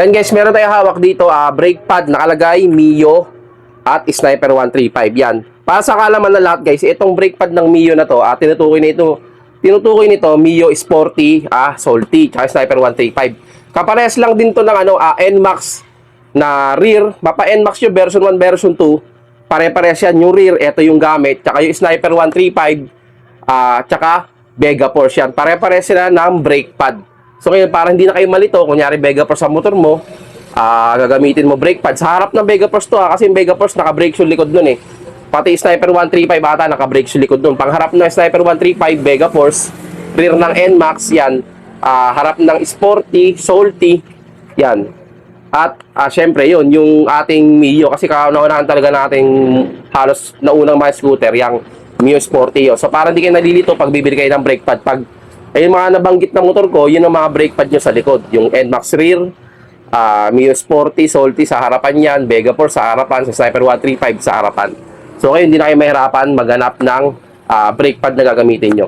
Yan guys, meron tayong hawak dito, brake pad, nakalagay Mio at Sniper 135. Yan. Para sa kaalaman na lahat guys, itong brake pad ng Mio na to, tinutukoy nito Mio Sporty, Salty, tsaka Sniper 135. Kaparehas lang din to ng NMAX na rear. Mapa NMAX yung version 1, version 2. Pare-parehas yan yung rear, ito yung gamit, tsaka yung Sniper 135, tsaka Vega Force yan. Pare-parehas sila ng brake pad. So ngayon, para hindi na kayo malito, kunyari Vega Force sa motor mo, gagamitin mo brake pad. Sa harap ng Vega Force to, kasi yung Vega Force naka-brake yung likod nun eh. Pati Sniper 135 ata naka-brake yung likod nun. Pangharap ng Sniper 135 Vega Force, rear ng NMAX yan, harap ng Sporty, Salty, yan. At syempre yun, yung ating Mio, kasi kauna-unahan talaga nating halos naunang mga scooter, yung Mio Sporty. So para hindi kayo nalilito pag bibili kayo ng brake pad, pag ayun mga nabanggit na motor ko, yun ang mga brake pad nyo sa likod. Yung NMAX rear, Mio Sporty, Salty sa harapan yan, Vega Force sa harapan, sa Sniper 135 sa harapan. So ngayon, hindi na kayo mahirapan maghanap ng brake pad na gagamitin nyo.